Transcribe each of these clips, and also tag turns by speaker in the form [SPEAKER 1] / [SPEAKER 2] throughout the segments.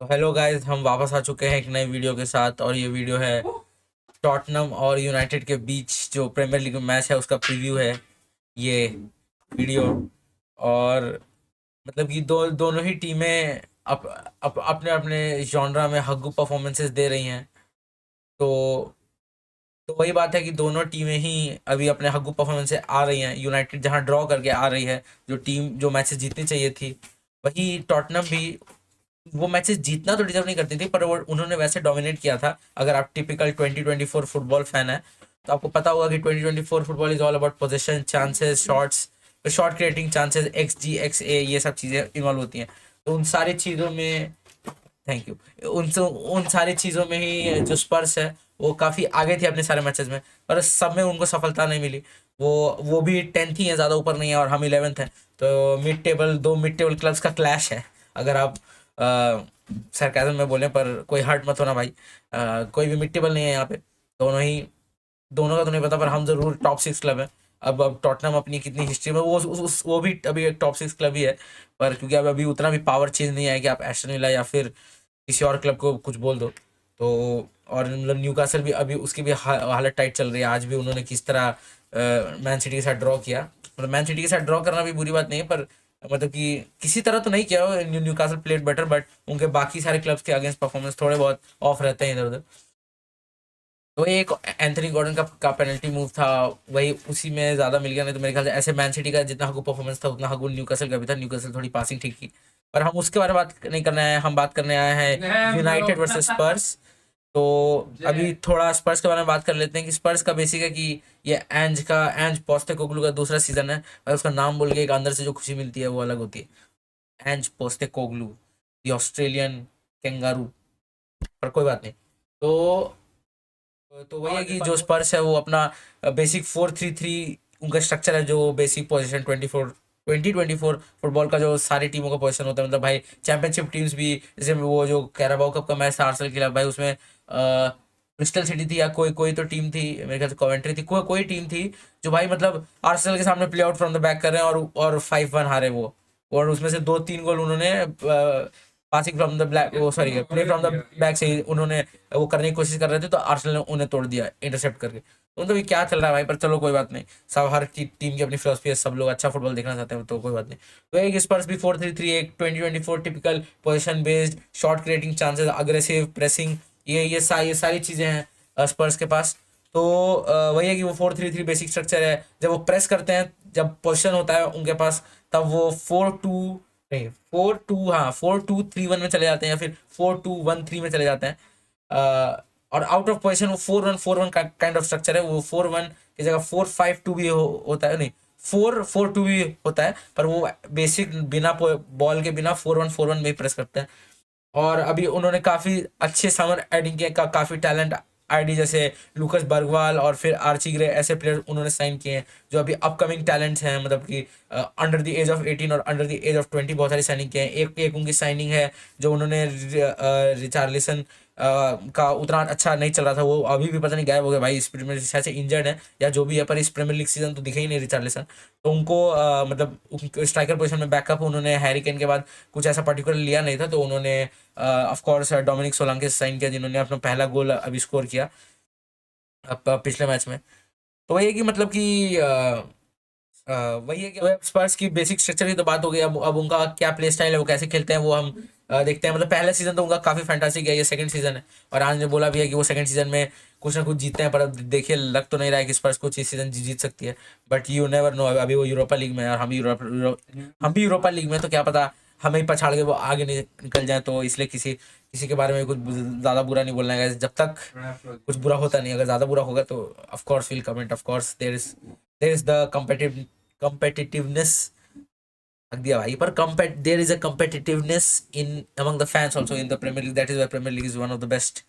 [SPEAKER 1] तो hello guys, हम वापस आ चुके हैं एक नए वीडियो के साथ। और ये वीडियो है टॉटनम और यूनाइटेड के बीच जो प्रीमियर लीग मैच है उसका प्रीव्यू है ये वीडियो। और मतलब कि दोनों ही टीमें अपने अपने जॉनरा में हग्गू परफॉर्मेंसेस दे रही हैं। तो वही बात है कि दोनों टीमें ही अभी अपने हग्गू परफॉर्मेंस से आ रही हैं। यूनाइटेड जहां ड्रॉ करके आ रही है, जो मैचेस जीतनी चाहिए थी, वही टॉटनम भी वो मैचेस जीतना तो डिजर्व नहीं करती थी, पर वो उन्होंने वैसे डोमिनेट किया था। अगर आप टिपिकल 2024 फुटबॉल फैन है तो आपको पता होगा कि 2024 football is all about position, chances, shots, shot creating chances, XG XA, ये सब चीज़ें इन्वॉल्व होती हैं। तो उन सारी चीज़ों में थैंक यू उन सारी चीज़ों में ही जो स्पर्स है वो काफ़ी आगे थी अपने सारे मैचेस में, पर सब में उनको सफलता नहीं मिली। वो भी 10th ही है, ज़्यादा ऊपर नहीं है, और हम 11th हैं। तो मिड टेबल क्लब्स का क्लैश है। अगर आप सरकाजम में बोलें, पर कोई हर्ट मत होना भाई। कोई भी मिड टेबल नहीं है यहाँ पे। दोनों का तो नहीं पता, पर हम जरूर टॉप 6 क्लब है। अब टॉटनहम अपनी कितनी हिस्ट्री में वो भी अभी एक टॉप 6 क्लब ही है। पर क्योंकि अब अभी उतना भी पावर चेंज नहीं आया कि आप एस्टन विला या फिर किसी और क्लब को कुछ बोल दो। तो और मतलब न्यूकासल भी अभी उसकी भी हालत टाइट चल रही है। आज भी उन्होंने किस तरह मैन सिटी के साथ ड्रॉ किया। मतलब मैन सिटी के साथ ड्रॉ करना भी बुरी बात नहीं है, पर मतलब कि किसी तरह तो नहीं किया। न्यूकासल प्लेड बेटर, बट उनके बाकी सारे क्लब्स के अगेंस्ट परफॉर्मेंस थोड़े बहुत ऑफ रहते हैं इधर उधर। तो एक एंथनी गॉर्डन का पेनल्टी मूव था, वही उसी में ज़्यादा मिल गया। नहीं तो मेरे ख्याल से ऐसे मैन सिटी का जितना हगू परफॉर्मेंस था उतना हगू न्यूकासल का भी था। न्यूकासल थोड़ी पासिंग ठीक की, पर हम उसके बारे में बात नहीं करने आए हैं। हम बात करने आए हैं यूनाइटेड वर्सेस स्पर्स। तो अभी थोड़ा स्पर्स के बारे में बात कर लेते हैं कि स्पर्स का बेसिक है कि ये एंज पोस्टेकोग्लू का दूसरा सीजन है। और उसका नाम बोल के एक अंदर से जो खुशी मिलती है वो अलग होती है। एंज पोस्टेकोग्लू, द ऑस्ट्रेलियन कैंगारू। पर कोई बात नहीं। तो वही है कि जो स्पर्स है वो अपना बेसिक 4-3-3 उनका स्ट्रक्चर है। जो बेसिक पोजीशन 2024 फुटबॉल का जो सारी टीमों का पोजीशन होता है, मतलब भाई चैंपियनशिप टीम्स भी, जैसे वो जो कैराबाओ कप का मैच था आर्सेनल के खिलाफ, भाई उसमें क्रिस्टल सिटी थी या कोई कोई तो टीम थी, मेरे ख्याल से कॉवेंट्री थी, कोई कोई टीम थी जो भाई मतलब आर्सेनल के सामने play out from the back कर रहे हैं और 5-1 हारे वो। और उसमें से 2-3 गोल उन्होंने पासिंग फ्रॉम द ब्लैक, वो sorry, play from the back से ही उन्होंने वो करने की कोशिश कर रहे थे, तो आर्सेनल ने उन्हें तोड़ दिया इंटरसेप्ट करके। तो मतलब ये क्या चल रहा है भाई, पर चलो कोई बात नहीं। सब हर टीम की अपनी फिलोसफी है, सब लोग अच्छा फुटबॉल देखना चाहते हैं, तो कोई बात नहीं। तो एक स्पर्स भी 4-3-3, एक 2024 typical position based shot creating chances, aggressive pressing, ये सारी चीज़ें हैं स्पर्स के पास। तो वही है कि वो 4-3-3 बेसिक स्ट्रक्चर है। जब वो प्रेस करते हैं, जब पोजिशन होता है उनके पास, तब वो 4-2 नहीं 4-2, हाँ 4-2-3-1 में चले जाते हैं, या फिर 4-2-1-3 में चले जाते हैं। और आउट ऑफ पोजिशन वो 4-1-4-1 का काइंड ऑफ स्ट्रक्चर है। वो 4-1 की जगह 4-5-2 भी होता है, नहीं 4-4-2 भी होता है, पर वो बेसिक बिना बॉल के बिना 4-1-4-1 में ही प्रेस करते हैं। और अभी उन्होंने काफ़ी अच्छे समर एडिंग किए, काफ़ी टैलेंट आईडी जैसे लुकस बर्गवाल और फिर आर्ची ग्रे, ऐसे प्लेयर उन्होंने साइन किए हैं जो अभी अपकमिंग टैलेंट्स हैं। मतलब कि अंडर द एज ऑफ 18 और अंडर द एज ऑफ 20 बहुत सारी साइनिंग किए हैं। एक उनकी साइनिंग है जो उन्होंने रिचार्लिसन का उतना अच्छा नहीं चल रहा था, वो अभी भी पता नहीं गायब हो गया भाई। इस प्रीमियर शायद से इंजर्ड है या जो भी है, पर इस प्रीमियर लीग सीजन तो दिखे ही नहीं रिचार्लिसन। तो उनको मतलब स्ट्राइकर पोजीशन में बैकअप उन्होंने हैरी केन के बाद कुछ ऐसा पर्टिकुलर लिया नहीं था, तो उन्होंने ऑफ कोर्स डोमिनिक सोलांके से साइन किया, जिन्होंने अपना पहला गोल अभी स्कोर किया पिछले मैच में। तो वही है कि मतलब कि वही है कि स्पर्स की बेसिक स्ट्रक्चर की तो बात हो गई। अब उनका क्या प्ले स्टाइल है, वो कैसे खेलते हैं, वो हम देखते हैं। मतलब पहला सीजन तो उनका काफ़ी फैंटास्टिक है, ये सेकंड सीजन है। और आज ने बोला भी है कि वो सेकंड सीजन में कुछ ना कुछ जीतते हैं, पर अब देखिए लग तो नहीं रहा है कि स्पर्स कुछ इस सीजन जीत सकती है। But you never know. अभी वो यूरोपा लीग में है और हम भी यूरोपा लीग में, तो क्या पता हमें ही पछाड़ के वो आगे निकल जाए। तो इसलिए किसी किसी के बारे में कुछ ज़्यादा बुरा नहीं बोलना है जब तक कुछ बुरा होता नहीं। अगर ज़्यादा बुरा होगा तो of course will comment. Of course there is the competitiveness, रख दिया भाई, पर there is a competitiveness in among the fans also in the Premier League. That is why Premier League is one of the best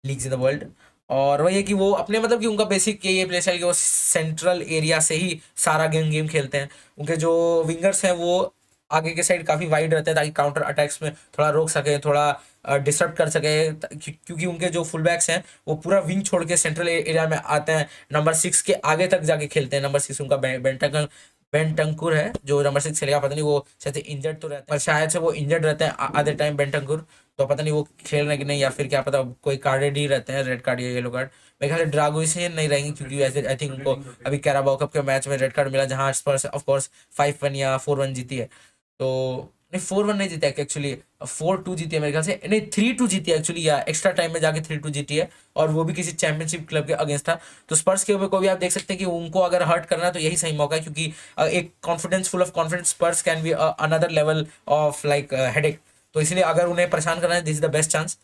[SPEAKER 1] leagues in the world. और वही है कि वो अपने मतलब कि उनका बेसिक यही है प्ले स्टाइल कि वो सेंट्रल एरिया से ही सारा गेम खेलते हैं। उनके जो विंगर्स हैं वो आगे के साइड काफ़ी वाइड रहते हैं, ताकि काउंटर अटैक्स में थोड़ा रोक सके, थोड़ा डिस्टर्ब कर सके। क्योंकि उनके जो फुल बैक्स हैं वो पूरा विंग छोड़ के सेंट्रल एरिया में आते हैं, नंबर 6 के आगे तक जाके खेलते हैं। नंबर 6 उनका बेंटाकल बेंटंकुर है जो नंबर 6 खेलेगा, पता नहीं वो शायद से इंजर्ड तो रहते हैं, पर शायद से वो इंजर्ड रहते हैं आधे टाइम बेंटंकुर, तो पता नहीं वो खेल रहे हैं कि नहीं, या फिर क्या पता कोई कार्डेड ही रहते हैं, रेड कार्ड या येलो कार्ड। मेरे ख्याल से ड्रागो से नहीं रहेंगे, क्योंकि ऐसे आई थिंक उनको अभी कैराबाओ कप के मैच में रेड कार्ड मिला, जहाँ स्पर्स ऑफ कोर्स 5-1 या 4-1 जीती है। तो नहीं, 4-1 नहीं जीती है एक्चुअली, 4-2 जीती है मेरे ख्याल से, नहीं 3-2 जीती है एक्चुअली, या एक्स्ट्रा टाइम में जाके 3-2 जीती है, और वो भी किसी चैंपियनशिप क्लब के अगेंस्ट था। तो स्पर्स के ऊपर को भी आप देख सकते हैं कि उनको अगर हर्ट करना है तो यही सही मौका है, क्योंकि एक confidence, full of confidence Spurs can be another level of like headache. तो इसलिए अगर उन्हें परेशान करना है, this is the best chance.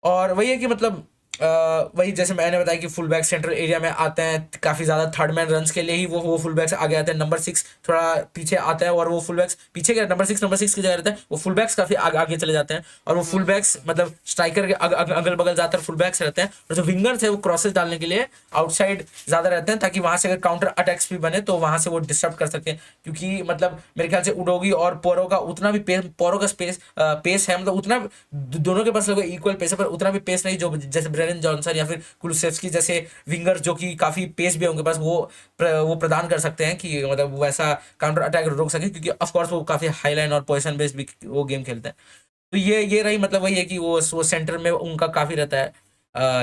[SPEAKER 1] और वही है कि मतलब वही जैसे मैंने बताया कि फुल बैक सेंट्रल एरिया में आते हैं, काफ़ी ज़्यादा थर्ड मैन रन्स के लिए ही वो फुल बैक्स आगे आते हैं। नंबर 6 थोड़ा पीछे आता है, और वो फुल बैक्स पीछे के नंबर 6 की जगह रहता है, वो फुल बैक्स काफ़ी आगे आगे चले जाते हैं, और वो फुल बैक्स मतलब स्ट्राइकर के अगल बगल ज़्यादातर फुल बैक्स रहते हैं, और जो विंगर्स है वो क्रॉसेस डालने के लिए आउटसाइड ज़्यादा रहते हैं, ताकि वहाँ से अगर काउंटर अटैक्स भी बने तो वहाँ से वो डिस्टर्ब कर सकते हैं। क्योंकि मतलब मेरे ख्याल से उडोगी और पोरो का उतना भी पोरो का पेस है, मतलब उतना दोनों के पास लगभग इक्वल पेस है, पर उतना भी पेस नहीं जो जैसे ब्रेनन जॉनसन या फिर कुलुसेव्स्की जैसे विंगर जो कि काफ़ी पेस भी है उनके पास, वो प्रदान कर सकते हैं कि मतलब वैसा काउंटर अटैक रोक सके, क्योंकि ऑफ कोर्स वो काफ़ी हाई लाइन और पोजिशन बेस्ड भी वो गेम खेलते हैं। तो ये रही मतलब वही है कि वो सेंटर में उनका काफ़ी रहता है,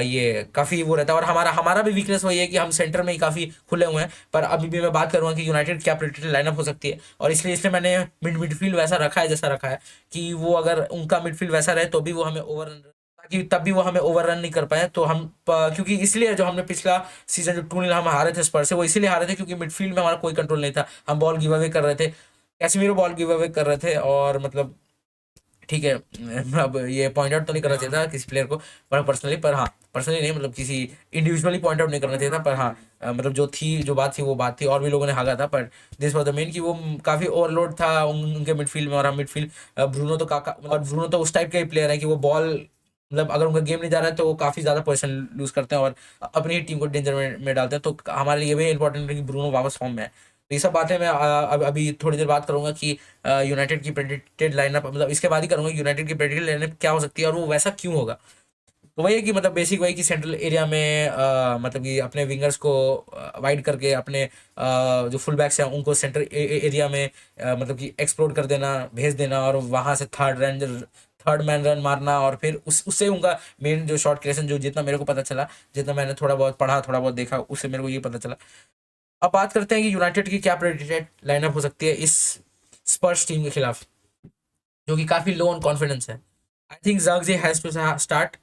[SPEAKER 1] ये काफ़ी वो रहता है, और हमारा हमारा भी वीकनेस वही है कि हम सेंटर में ही काफ़ी खुले हुए हैं। पर अभी भी मैं बात करूँगा कि यूनाइटेड क्या प्रेडिक्टेड लाइनअप हो सकती है, और इसलिए मैंने मिडफील्ड वैसा रखा है जैसा रखा है, कि वो अगर उनका मिडफील्ड वैसा रहे तो भी वो हमें ओवर, ताकि तब भी वो हमें ओवररन नहीं कर पाए। तो हम क्योंकि इसलिए जो हमने पिछला सीजन जो 2-0 हम हारे थे स्पर्स से, वो इसीलिए हारे थे क्योंकि मिडफील्ड में हमारा कोई कंट्रोल नहीं था, हम बॉल गिव अवे कर रहे थे, कैसेमीरो बॉल गिव अवे कर रहे थे, और मतलब ठीक है, अब ये पॉइंट आउट तो नहीं करना चाहिए था किसी प्लेयर को, पर पर्सनली, पर हाँ पर्सनली नहीं, मतलब किसी इंडिविजुअली पॉइंट आउट नहीं करना चाहिए था, पर हाँ मतलब जो बात थी वो बात थी, और भी लोगों ने हागा था, पर दिस वॉज द मेन कि वो काफ़ी ओवरलोड था उनके मिडफील्ड में, और हम मिडफील्ड ब्रूनो तो काका, और ब्रूनो तो उस टाइप के ही प्लेयर है कि वो बॉल मतलब अगर उनका गेम नहीं जा रहा है तो वो काफ़ी ज़्यादा पोजीशन लूज करते हैं और अपनी ही टीम को डेंजर में डालते हैं। तो हमारे लिए भी इंपॉर्टेंट है कि ब्रूनो वापस फॉर्म में है। तो ये सब बातें मैं अभी थोड़ी देर बात करूंगा कि यूनाइटेड की प्रेडिक्टेड लाइनअप, मतलब इसके बाद ही करूंगा यूनाइटेड की प्रेडिक्टेड लाइनअप क्या हो सकती है और वो वैसा क्यों होगा। तो वही है कि मतलब बेसिक वही कि सेंट्रल एरिया में मतलब कि अपने विंगर्स को वाइड करके अपने जो फुल बैक्स हैं उनको सेंट्रल एरिया में मतलब कि एक्सप्लोर कर देना, भेज देना, और वहाँ से थर्ड मैन रन मारना, और फिर उससे उनका मेन जो शॉर्ट क्रिएशन, जो जितना मेरे को पता चला, जितना मैंने थोड़ा बहुत पढ़ा, थोड़ा बहुत देखा, उससे मेरे को ये पता चला। अब बात करते हैं कि यूनाइटेड की क्या प्रेडिक्टेड लाइनअप हो सकती है इस स्पर्स टीम के खिलाफ, जो कि काफ़ी लो ऑन कॉन्फिडेंस है। I think Zirkzee has to start.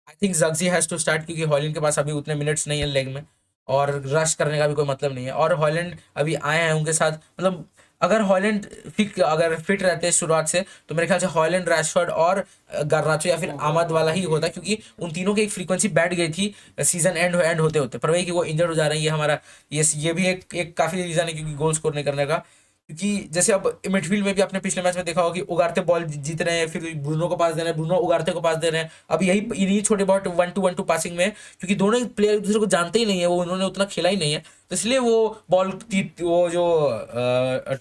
[SPEAKER 1] I think Zirkzee has to start, क्योंकि हॉलैंड के पास अभी उतने मिनट्स नहीं है लेग में, और रश करने का भी कोई मतलब नहीं है, और हॉलैंड अभी आए हैं उनके साथ, मतलब अगर फिट रहते शुरुआत से, तो मेरे ख्याल से हॉलैंड, रैशफोर्ड और गार्नाचो या फिर आमद वाला ही होता, क्योंकि उन तीनों की एक फ्रीक्वेंसी बैठ गई थी सीजन एंड होते होते, पर वही कि वो इंजर्ड हो जा रहे हैं। ये हमारा ये भी एक काफ़ी रीज़न है क्योंकि गोल स्कोर नहीं करने का, क्योंकि जैसे अब मिडफील्ड में भी आपने पिछले मैच में देखा होगा कि उगारते बॉल जीत रहे हैं, फिर ब्रूनो को पास दे रहे हैं, ब्रूनो उगारते को पास दे रहे हैं। अब यही इन्हीं छोटे बहुत 1-2 पासिंग में, क्योंकि दोनों प्लेयर एक दूसरे को जानते ही नहीं है, वो उन्होंने उतना खेला ही नहीं है, तो इसलिए वो बॉल वो जो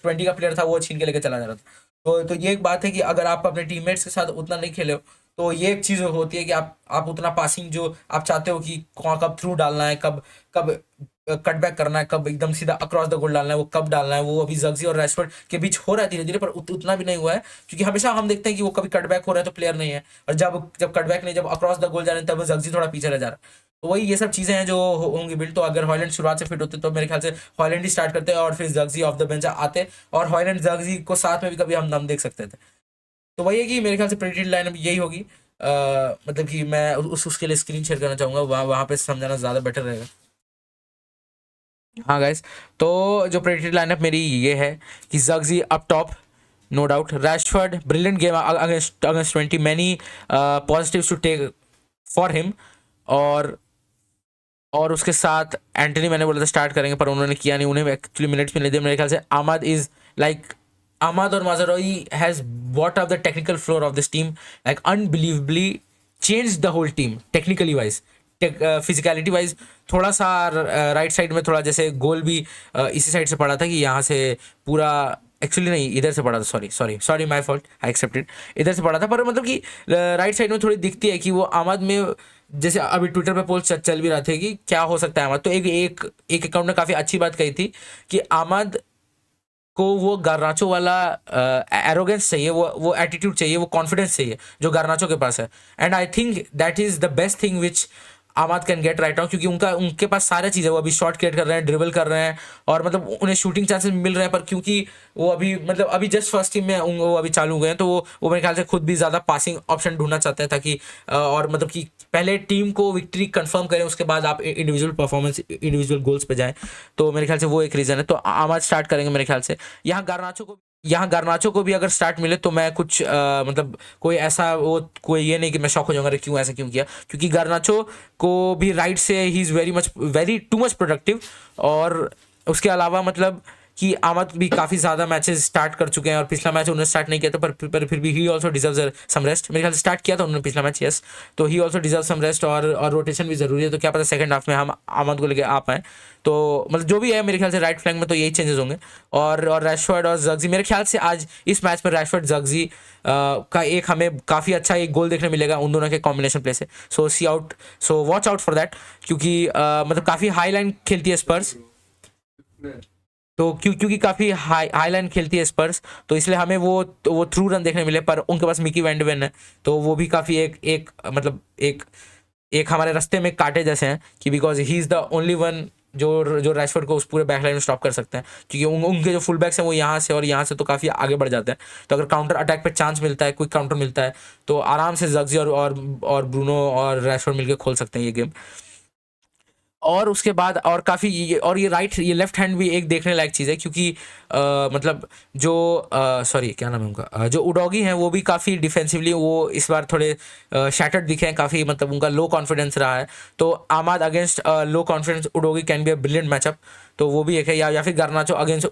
[SPEAKER 1] 20 का प्लेयर था वो छीन के लेके चला जा रहा था। तो ये एक बात है कि अगर आप अपने टीममेट्स के साथ उतना नहीं खेले हो, तो ये एक चीज़ होती है कि आप उतना पासिंग जो आप चाहते हो कि कब थ्रू डालना है, कब कब कट बैक करना है, कब एकदम सीधा अक्रॉस द गोल डालना है, वो कब डालना है, वो अभी ज़र्गज़ी और रैशफोर्ड के बीच हो रहा है धीरे धीरे, पर उतना भी नहीं हुआ है, क्योंकि हमेशा हम देखते हैं कि वो कभी कट बैक हो रहा है तो प्लेयर नहीं है, और जब कट बैक नहीं, जब अक्रॉस द गोल जा रहे हैं तब ज़र्गज़ी थोड़ा पीछे रह जा रहा है। तो वही ये सब चीज़ें हैं जो होंगी बिल्ड। तो अगर हॉलैंड शुरुआत से फिट होते तो मेरे ख्याल से हॉलैंड ही स्टार्ट करते और फिर ज़र्गज़ी ऑफ द बेंच आते, और हॉलैंड ज़र्गज़ी को साथ में भी कभी हम देख सकते थे। तो वही है कि मेरे ख्याल से प्रेडिक्टेड लाइनअप यही होगी। मतलब कि मैं उसके लिए स्क्रीन शेयर करना चाहूँगा, वहाँ पे समझाना ज़्यादा बेटर रहेगा। हाँ गाइस, तो जो प्रेडिक्टेड लाइनअप मेरी ये है कि Zirkzee up top, no doubt, Rashford brilliant game against 20, many positives to take for him, और उसके साथ एंटनी मैंने बोला था स्टार्ट करेंगे, पर उन्होंने किया नहीं, उन्हें एक्चुअली मिनट्स में नहीं दिए। मेरे ख्याल से Amad is like Ahmad or Mazraoui has brought up the technical floor of this team, like unbelievably changed the whole team technically wise, physicality wise. थोड़ा सा राइट साइड में थोड़ा जैसे गोल भी इसी साइड से पड़ा था कि यहाँ से पूरा, एक्चुअली नहीं इधर से पड़ा था, sorry my fault, I accepted, इधर से पड़ा था, पर मतलब कि राइट साइड में थोड़ी दिखती है कि वो आमद में, जैसे अभी ट्विटर पे पोल चल भी रहा थे कि क्या हो सकता है आमद, तो एक अकाउंट ने काफ़ी अच्छी बात कही थी कि आमद को वो गार्नाचो वाला एरोगेंस चाहिए, वो एटीट्यूड चाहिए, वो कॉन्फिडेंस चाहिए जो गार्नाचो के पास है। And I think that is the best thing which Amad can get right now, क्योंकि उनके पास सारी चीज़ें, वो अभी शॉट क्रिएट कर रहे हैं, ड्रिबल कर रहे हैं, और मतलब उन्हें शूटिंग चांसेस मिल रहे हैं, पर क्योंकि वो अभी मतलब अभी जस्ट फर्स्ट टीम में वो अभी चालू हुए हैं, तो वो मेरे ख्याल से खुद भी ज़्यादा पासिंग ऑप्शन ढूंढना चाहते हैं, ताकि और मतलब कि पहले टीम को विक्ट्री कंफर्म करें, उसके बाद आप इंडिविजुअल परफॉर्मेंस, इंडिविजुअल गोल्स पे जाएं। तो मेरे ख्याल से वो एक रीज़न है। तो आमाद स्टार्ट करेंगे मेरे ख्याल से। यहाँ गार्नाचो को भी अगर स्टार्ट मिले तो मैं कुछ मतलब कोई ऐसा वो कोई ये नहीं कि मैं शॉक हो जाऊंगा, अरे क्यों ऐसा क्यों किया, क्योंकि गार्नाचो को भी राइट से he is very too much productive. और उसके अलावा मतलब कि आमद भी काफ़ी ज़्यादा मैचेस स्टार्ट कर चुके हैं, और पिछला मैच उन्होंने स्टार्ट नहीं किया था, पर फिर भी he also deserve some rest. मेरे ख्याल से स्टार्ट किया था उन्होंने पिछला मैच, यस, तो he also deserve some rest, और रोटेशन भी ज़रूरी है। तो क्या पता सेकंड हाफ में हम आमद को लेके आ पाएँ। तो मतलब जो भी है मेरे ख्याल से राइट फ्लैंक में तो यही चेंजेस होंगे। और रैशफोर्ड और जग्जी, मेरे ख्याल से आज इस मैच में रैशफोर्ड जग्जी का एक हमें काफ़ी अच्छा एक गोल देखने मिलेगा उन दोनों के कॉम्बिनेशन प्ले से। So watch out for that, क्योंकि मतलब काफ़ी हाई लाइन खेलती है स्पर्स, तो क्योंकि काफ़ी हाई लाइन खेलती है स्पर्स, तो इसलिए हमें वो थ्रू रन देखने मिले। पर उनके पास मिकी वैंडवेन है, तो वो भी काफ़ी एक मतलब एक हमारे रास्ते में कांटे जैसे हैं, कि because he is the only one जो रैशफोर्ड को उस पूरे बैकलाइन में स्टॉप कर सकते हैं, क्योंकि उनके जो फुल बैक्स हैं वो यहाँ से और यहाँ से तो काफ़ी आगे बढ़ जाते हैं। तो अगर काउंटर अटैक पे चांस मिलता है, क्विक काउंटर मिलता है, तो आराम से जग्जी और ब्रूनो और रैशफोर्ड मिलकर खोल सकते हैं ये गेम। और उसके बाद और काफ़ी और ये लेफ्ट हैंड भी एक देखने लायक चीज़ है, क्योंकि मतलब जो सॉरी क्या नाम है उनका, जो उडोगी हैं वो भी काफ़ी डिफेंसिवली वो इस बार थोड़े शैटर्ड दिखे हैं काफ़ी, मतलब उनका लो कॉन्फिडेंस रहा है। तो Amad against low confidence Udogie can be a brilliant matchup, तो वो भी एक है। या फिर Garnacho against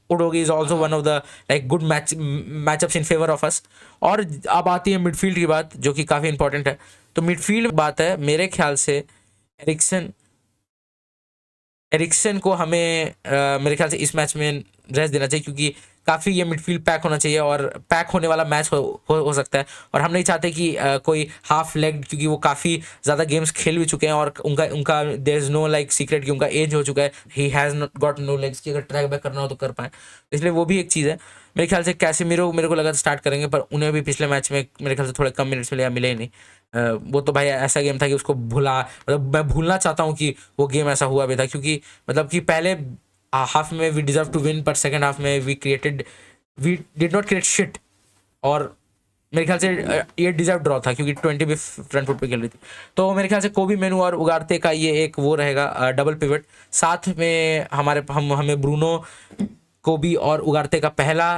[SPEAKER 1] Udogie is also one of the like good matchups in favour of us. और अब आती है मिडफील्ड की बात, जो कि काफ़ी इंपॉर्टेंट है। तो मिडफील्ड बात है, मेरे ख्याल से एरिक्सन को हमें मेरे ख्याल से इस मैच में रेस्ट देना चाहिए, क्योंकि काफ़ी ये मिडफील्ड पैक होना चाहिए, और पैक होने वाला मैच हो सकता है। और हम नहीं चाहते कि कोई हाफ लेग, क्योंकि वो काफ़ी ज़्यादा गेम्स खेल भी चुके हैं, और उनका उनका there is no like secret कि उनका एज हो चुका है, he has not got no legs, की अगर ट्रैक बैक करना हो तो कर पाए। इसलिए वो भी एक चीज़ है। मेरे ख्याल से कैसेमीरो मेरे को लगा स्टार्ट करेंगे, पर उन्हें भी पिछले मैच में मेरे ख्याल से थोड़े कम मिनट्स मिले या मिले ही नहीं। वो तो भाई ऐसा गेम था कि उसको मतलब मैं भूलना चाहता हूँ कि वो गेम ऐसा हुआ भी था, क्योंकि मतलब कि पहले हाफ में वी डिजर्व टू विन, पर सेकंड हाफ में we did not create shit. और मेरे ख्याल से ये डिजर्व ड्रॉ था, क्योंकि 20 भी फ्रंट फुट पे खेल रही थी। तो मेरे ख्याल से कोबी मेनू और उगारते का ये एक वो रहेगा डबल पिवट। साथ में हमें ब्रूनो, कोबी और उगारते का पहला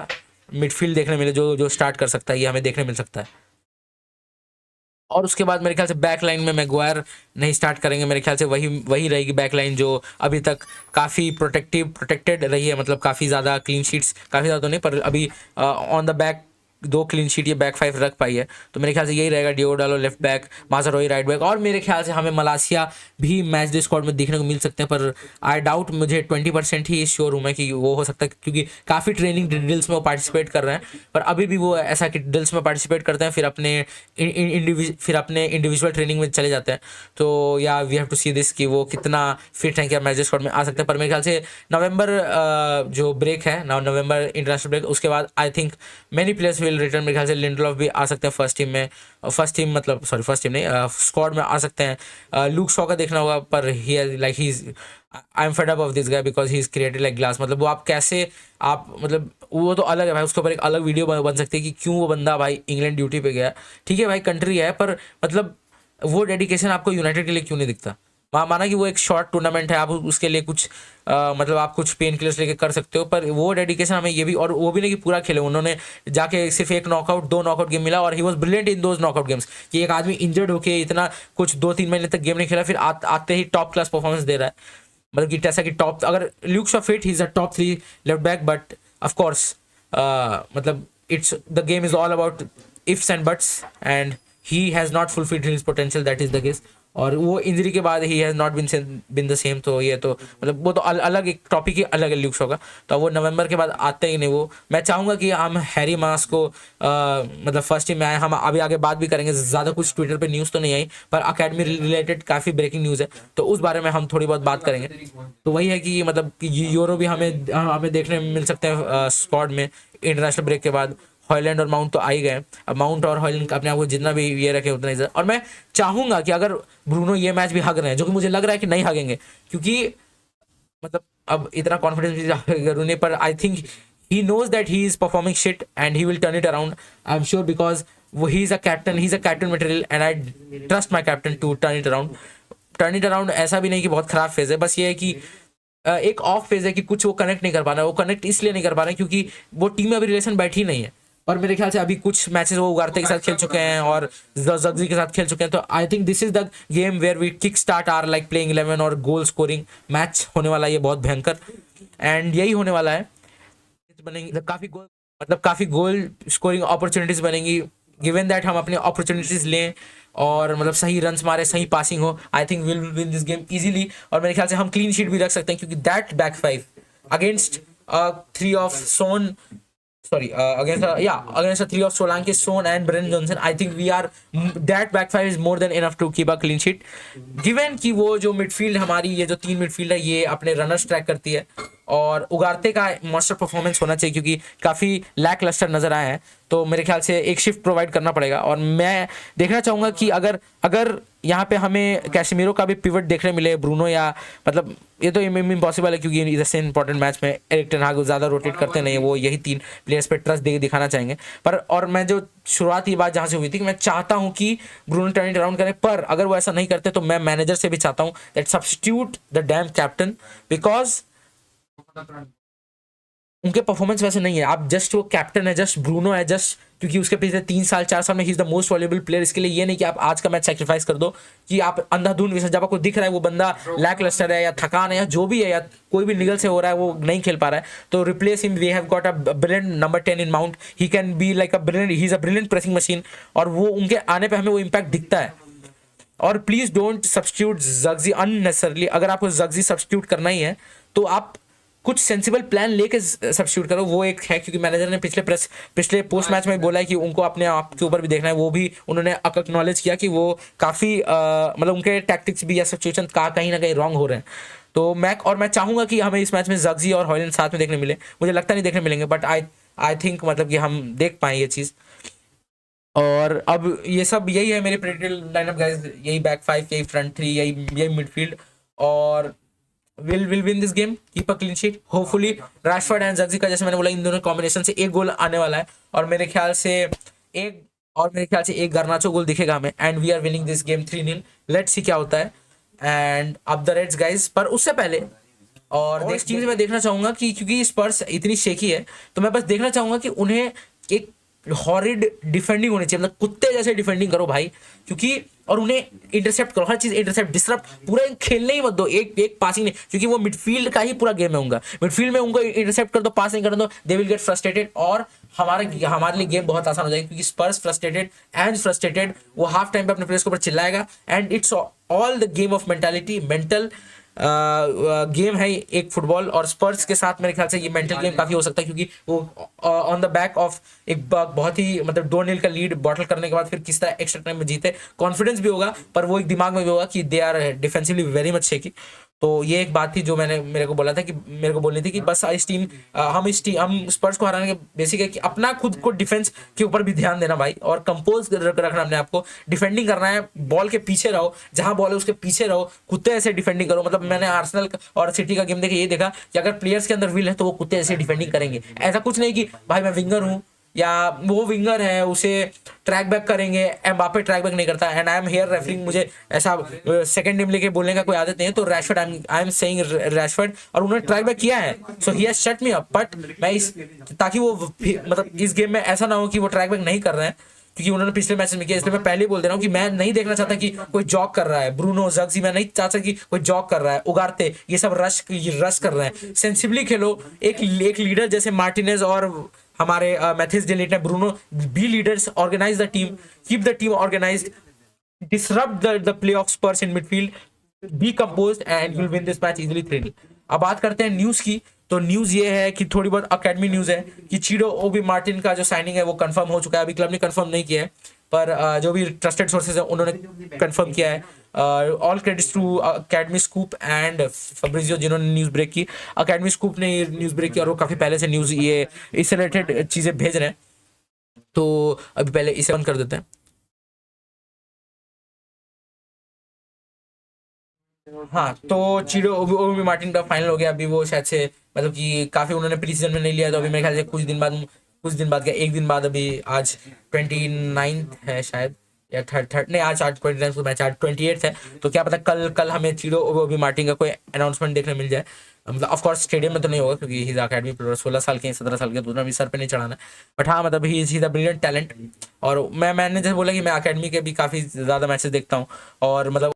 [SPEAKER 1] मिडफील्ड देखने मिले, जो जो स्टार्ट कर सकता है, ये हमें देखने मिल सकता है। और उसके बाद मेरे ख्याल से बैक लाइन में मैगवायर नहीं स्टार्ट करेंगे, मेरे ख्याल से वही वही रहेगी बैक लाइन जो अभी तक काफ़ी प्रोटेक्टेड रही है, मतलब काफ़ी ज़्यादा क्लीन शीट्स, काफ़ी ज़्यादा तो नहीं, पर अभी on the back 2 clean sheet ये बैक 5 रख पाई है। तो मेरे ख्याल से यही रहेगा, डियो डालो लेफ्ट बैक, माजरोई राइट बैक, और मेरे ख्याल से हमें मलासिया भी मैच डे स्क्वाड में देखने को मिल सकते हैं, पर आई डाउट, मुझे 20% ही श्योर हूँ मैं कि वो हो सकता है, क्योंकि काफ़ी ट्रेनिंग ड्रिल्स में वो पार्टिसिपेट कर रहे हैं। पर अभी भी वो ऐसा कि ड्रिल्स में पार्टिसिपेट करते हैं, फिर अपने इंडिविजुअल ट्रेनिंग में चले जाते हैं। तो या we have to see this कि वो कितना फिट हैं, क्या मैच डे स्क्वाड में आ सकते हैं। पर मेरे ख्याल से नवंबर जो ब्रेक है, नवंबर इंटरनेशनल ब्रेक, उसके बाद I think many players will return. मेरे ख्याल से लिंडलॉफ भी आ सकते हैं फर्स्ट टीम में, फर्स्ट टीम नहीं, स्क्वाड में आ सकते हैं। लूक शॉ का देखना होगा, पर he is I am fed up of this guy because he is created like glass. मतलब वो आप कैसे आप मतलब वो तो अलग है भाई, उसके ऊपर एक अलग वीडियो बन सकती है कि क्यों वो बंदा भाई इंग्लैंड ड्यूटी पे गया। ठीक है भाई, कंट्री है, पर मतलब वो डेडिकेशन आपको यूनाइटेड के लिए क्यों नहीं दिखता। माना कि वो एक शॉर्ट टूर्नामेंट है, आप उसके लिए कुछ मतलब आप कुछ पेन किलर्स लेके कर सकते हो, पर वो डेडिकेशन हमें ये भी, और वो भी नहीं कि पूरा खेले, उन्होंने जाके सिर्फ एक नॉकआउट 2 नॉकआउट गेम मिला, और he was brilliant in those knockout games, कि एक आदमी इंजर्ड होके इतना कुछ 2-3 महीने तक गेम नहीं खेला, फिर आते ही टॉप क्लास परफॉर्मेंस दे रहा है। मतलब कि जैसा कि टॉप, अगर Luke Shaw fit, he is a top 3 left back, but of course मतलब it's the game is all about ifs and buts, and he has not fulfilled his potential, that is the case। और वो injury के बाद ही has not been the same. तो ये तो मतलब वो तो अलग एक टॉपिक ही अलग है ल्यूक शो का। तो वो नवंबर के बाद आते ही नहीं वो। मैं चाहूँगा कि हम हैरी मास को मतलब फर्स्ट टीम में आए। हम अभी आगे बात भी करेंगे, ज़्यादा कुछ ट्विटर पे न्यूज़ तो नहीं आई, पर अकेडमी रिलेटेड काफ़ी ब्रेकिंग न्यूज़ है, तो उस बारे में हम थोड़ी बहुत बात करेंगे। तो वही है कि मतलब कि यूरो भी हमें हमें देखने में मिल सकते हैं स्क्वाड में इंटरनेशनल ब्रेक के बाद। हॉयलैंड और माउंट तो आ ही गए। अब माउंट और हॉयलैंड अपने आप को जितना भी ये रखे उतना ही। और मैं चाहूंगा कि अगर ब्रूनो ये मैच भी हग रहे हैं, जो कि मुझे लग रहा है कि नहीं हगेंगे, क्योंकि मतलब अब इतना कॉन्फिडेंस भी पर I think he knows that he is performing shit and he will turn it around, I am sure, because वो he is a captain material and I trust my captain to turn it around. ऐसा भी नहीं कि बहुत खराब phase है, बस ये है कि एक ऑफ फेज है कि कुछ वो कनेक्ट नहीं कर पा रहा है। वो कनेक्ट इसलिए नहीं कर पा रहे हैं क्योंकि वो टीम में अभी रिलेशन बैठी नहीं है। और मेरे ख्याल से अभी कुछ मैचेस वो उगारते के साथ खेल चुके हैं और जग्जी के साथ खेल चुके हैं। तो I think this is the game where we kick start are like playing 11 और गोल स्कोरिंग मैच होने वाला है ये बहुत भयंकर। एंड यही होने वाला है, बनेंगी काफी गोल स्कोरिंग अपॉर्चुनिटीज बनेंगी, गिवन दैट हम अपने अपॉर्चुनिटीज लें और मतलब सही रन्स मारे, सही पासिंग हो। I think will win this game easily. और मेरे ख्याल से हम क्लीन शीट भी रख सकते हैं क्योंकि that back five against 3 of Son, sorry, against the three of Solanke, Son and Brennan Johnson, I think that back five is more than enough to keep a clean sheet. Given कि वो जो midfield हमारी ये जो 3 midfield है ये अपने runners track करती है और उगारते का मॉन्स्टर परफॉर्मेंस होना चाहिए क्योंकि काफ़ी लैक लस्टर नजर आए हैं। तो मेरे ख्याल से एक शिफ्ट प्रोवाइड करना पड़ेगा। और मैं देखना चाहूँगा कि अगर यहाँ पे हमें कैशमीरो का भी पिवट देखने मिले, ब्रूनो, या मतलब ये तो इम्पॉसिबल है क्योंकि इधर इंपॉर्टेंट मैच में एरिक टेन हाग ज़्यादा रोटेट करते नहीं, वो यही 3 प्लेयर्स पे ट्रस्ट दिखाना चाहेंगे। पर और मैं जो शुरुआती बात जहाँ से हुई थी कि मैं चाहता हूँ कि ब्रूनो टर्न इट अराउंड करें, पर अगर वो ऐसा नहीं करते तो मैं मैनेजर से भी चाहता हूँ that substitute the dam captain, because उनके परफॉर्मेंस वैसे नहीं है। आप जस्ट वो कैप्टन है, जस्ट ब्रूनो है, जस्ट क्योंकि उसके पिछले 3 साल 4 साल में he is the most valuable player. इसके लिए ये नहीं कि आप आज का मैच सैक्रिफाइस कर दो कि आप अंधाधुंध जब आपको दिख रहा है वो बंदा लैक लस्टर है या थकान है या जो भी है या कोई भी निगल से हो रहा है, वो नहीं खेल पा रहा है, तो replace him. We have got a brilliant number 10 in Mount. He can be like he is a brilliant pressing machine और वो उनके आने पर हमें वो इम्पैक्ट दिखता है। और प्लीज डोंट सब्स्टिट्यूट जग्जी अननेसेसरली। अगर आपको जग्जी सब्स्टिट्यूट करना ही है तो आप कुछ सेंसिबल प्लान लेके सब्स्टिट्यूट करो। वो एक है क्योंकि मैनेजर ने पिछले पोस्ट मैच में बोला है कि उनको अपने आप के ऊपर भी देखना है। वो भी उन्होंने एक्नॉलेज किया कि वो काफ़ी मतलब उनके टैक्टिक्स भी या सिचुएशन कहीं ना कहीं रॉन्ग हो रहे हैं। तो मैं चाहूँगा कि हमें इस मैच में जग्जी और हॉयलैंड साथ में देखने मिले। मुझे लगता नहीं देखने मिलेंगे, बट आई थिंक मतलब कि हम देख पाएँ ये चीज़। और अब ये सब यही है मेरे प्रेडिक्टेड लाइनअप गाइस, यही बैक 5, यही फ्रंट 3, यही मिडफील्ड। और will win this game, keep a clean sheet hopefully. Rashford and Zirkzee का जैसे मैंने बोला इन दोनों कॉम्बिनेशन से एक गोल आने वाला है और मेरे ख्याल से एक गर्नाचो गोल दिखेगा हमें and we are winning this game 3-0। Let's see क्या होता है and up the Reds guys. पर उससे पहले और नेक्स्ट टीम से मैं देखना चाहूंगा कि क्योंकि स्पर्स इतनी शेकी है तो मैं बस देखना चाहूंगा कि उन्हें एक हॉरिड डिफेंडिंग होनी चाहिए, मतलब कुत्ते जैसे डिफेंडिंग करो भाई, क्योंकि और उन्हें इंटरसेप्ट करो, हर चीज इंटरसेप्ट डिसरप्ट, पूरा खेलने ही मत दो, एक पासिंग नहीं, क्योंकि वो मिडफील्ड का ही पूरा गेम है उनका। मिडफील्ड में उनको इंटरसेप्ट कर दो, पास नहीं कर दो, दे विल गेट फ्रस्ट्रेटेड और हमारे लिए गेम बहुत आसान हो जाएगा क्योंकि स्पर्स फ्रस्ट्रेटेड वो हाफ टाइम पे अपने प्लेयर्स के ऊपर चिल्लाएगा and it's all the game of mentality, mental game है एक फुटबॉल। और स्पर्स के साथ मेरे ख्याल से ये मेंटल गेम काफी हो सकता है क्योंकि वो ऑन द बैक ऑफ एक बहुत ही मतलब 2-0 का लीड बॉटल करने के बाद फिर किस तरह एक्स्ट्रा टाइम में जीते, कॉन्फिडेंस भी होगा पर वो एक दिमाग में भी होगा कि they are defensively very much shaky. तो ये एक बात थी जो मेरे को बोलनी थी कि बस हम स्पर्स को हराने के बेसिक है कि अपना खुद को डिफेंस के ऊपर भी ध्यान देना भाई और कंपोज रखना अपने आप को, डिफेंडिंग करना है, बॉल के पीछे रहो, जहां बॉल है उसके पीछे रहो, कुत्ते ऐसे डिफेंडिंग करो। मतलब मैंने आर्सेनल और सिटी का गेम देखे ये देखा कि अगर प्लेयर्स के अंदर विल है तो वो कुत्ते ऐसे डिफेंडिंग करेंगे। ऐसा कुछ नहीं कि भाई मैं विंगर हूँ या वो विंगर है उसे ट्रैक बैक करेंगे, एम्बापे ट्रैक बैक नहीं करता and I am here referring, मुझे ऐसा सेकंड टीम लेके बोलने का कोई आदत नहीं है। तो Rashford I am saying Rashford और उन्होंने ट्रैक बैक किया है so he has shut me up, but मैं इस ताकि वो मतलब इस गेम में ऐसा ना हो कि वो ट्रैक बैक नहीं कर रहे हैं क्योंकि उन्होंने पिछले मैच में किया, इसलिए मैं पहले ही बोल दे रहा हूँ कि मैं नहीं देखना चाहता कि कोई जॉग कर रहा है, ब्रूनो जग्जी, मैं नहीं चाहता कि कोई जॉग कर रहा है, उगारते ये सब रश कर रहे हैं। सेंसिबली खेलो, एक लीडर जैसे मार्टिनेज और हमारे मैथ्यूज डिलीट ने, Bruno, be leaders, organize the team, keep the team organized disrupt the playoff Spurs in midfield, be composed and you'll win this match easily 3-0. अब बात करते हैं न्यूज की। तो न्यूज ये है कि थोड़ी बहुत अकेडमी न्यूज है कि चीडो ओबी मार्टिन का जो साइनिंग है वो कंफर्म हो चुका है। अभी क्लब ने कंफर्म नहीं किया है, पर जो भी ट्रस्टेड सोर्सेज है उन्होंने कंफर्म किया है। All credits to academy scoop and Fabrizio जिन्होंने न्यूज ब्रेक की। अकेडमी स्कूप ने ये न्यूज ब्रेक की और वो काफी पहले से न्यूज ये इससे रिलेटेड चीजें भेज रहे हैं। तो अभी पहले इसे बंद कर देते हैं। हाँ, तो चीडो ओबी मार्टिन का फाइनल हो गया। अभी वो शायद से मतलब कि काफी उन्होंने प्री सीजन में नहीं लिया, तो अभी मेरे ख्याल से कुछ दिन बाद क्या, एक दिन बाद, अभी आज 29 है शायद, या थर्ड थर्ड नहीं, आज 29 को मैच, आज 28 है। तो क्या पता कल कल हमें चीडो ओबी मार्टिन का कोई अनाउंसमेंट देखने मिल जाए। मतलब ऑफ कोर्स स्टेडियम में तो नहीं होगा क्योंकि ही अकेडमी प्लेयर, 16 साल के 17 साल के, तो उतना भी सर पे नहीं चढ़ाना है। बट हाँ, मतलब he is the brilliant talent. और मैंने जैसे बोला कि मैं अकेडमी के भी काफी ज्यादा मैचेस देखता हूँ, और मतलब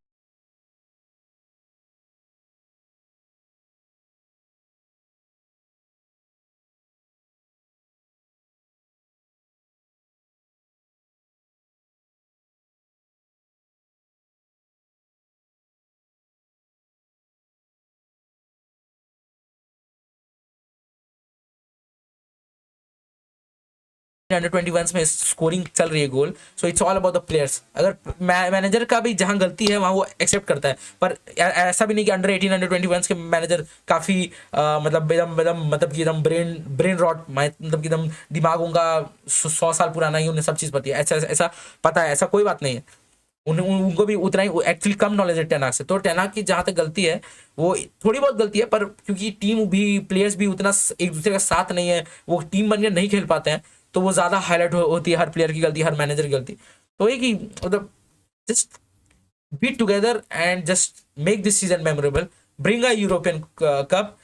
[SPEAKER 1] 21 में स्कोरिंग चल रही है goal. So it's all about the players. अगर मैनेजर का भी जहां गलती है वहां वो एक्सेप्ट करता है, पर ऐसा भी नहीं कि अंडर 21 के मैनेजर काफी मतलब कि एकदम ब्रेन ब्रेन रॉट, मतलब कि एकदम दिमाग उनका 100 साल पुराना ही, उन्हें सब चीज पता है, ऐसा ऐसा पता है, ऐसा कोई बात नहीं है। उनको भी उतना ही एक्चुअली कम नॉलेज है टेनाक से। तो टेनाक की जहां तक गलती है वो थोड़ी बहुत गलती है, पर क्योंकि टीम भी, प्लेयर्स भी उतना एक दूसरे का साथ नहीं है, वो टीम बनकर नहीं खेल पाते हैं, तो वो ज्यादा हाईलाइट होती है हर प्लेयर की गलती, हर मैनेजर की गलती। तो ये कि मतलब just be together and just make this season memorable. Bring a European Cup.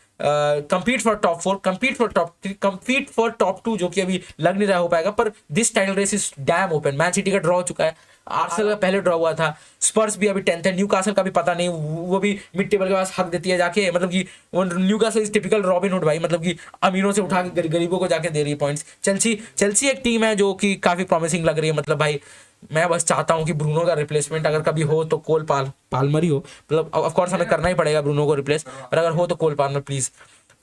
[SPEAKER 1] Compete for top 4, compete for top 3, compete for top 2, जो कि अभी लग नहीं रहा हो पाएगा। पर this title race is damn open. Man City का ड्रॉ हो चुका है, आर्सेनल का पहले ड्रॉ हुआ था, स्पर्स भी अभी 10th है, न्यूकासल का भी पता नहीं, वो भी मिड टेबल के पास हक देती है जाके। मतलब कि Newcastle is typical robin hood भाई, मतलब कि अमीरों से उठा के गरीबों को जाके दे रही है पॉइंट्स। चेल्सी चेल्सी एक टीम है जो कि काफी प्रॉमिसिंग लग रही है। मतलब भाई मैं बस चाहता हूँ कि ब्रूनो का रिप्लेसमेंट अगर कभी हो तो कोल पाल्मर ही हो। मतलब ऑफ कोर्स हमें करना ही पड़ेगा ब्रूनो को रिप्लेस, पर अगर हो तो कोल पाल्मर प्लीज।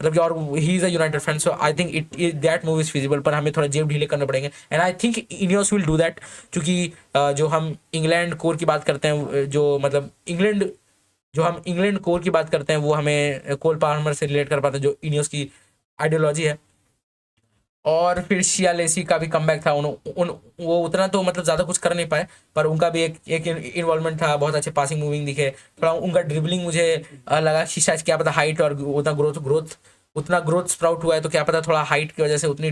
[SPEAKER 1] मतलब कि और ही is a United fan, so I think it that move is feasible, पर हमें थोड़ा जेब ढीले करने पड़ेंगे। And I think Ineos will do that, क्योंकि जो हम इंग्लैंड कोर की बात करते हैं, जो हम इंग्लैंड कोर की बात करते हैं, वो हमें कोल पाल्मर से रिलेट कर पाते हैं, जो इनियोस की आइडियोलॉजी है। और फिर शिया लेसी का भी कमबैक था। वो उतना तो मतलब ज्यादा कुछ कर नहीं पाए, पर उनका भी एक इन्वॉल्वमेंट था, बहुत अच्छे पासिंग मूविंग दिखे। थोड़ा उनका ड्रिबलिंग मुझे लगा कि शायद क्या पता हाइट और उतना ग्रोथ स्प्राउट हुआ है, तो क्या पता थोड़ा हाइट की वजह से उतनी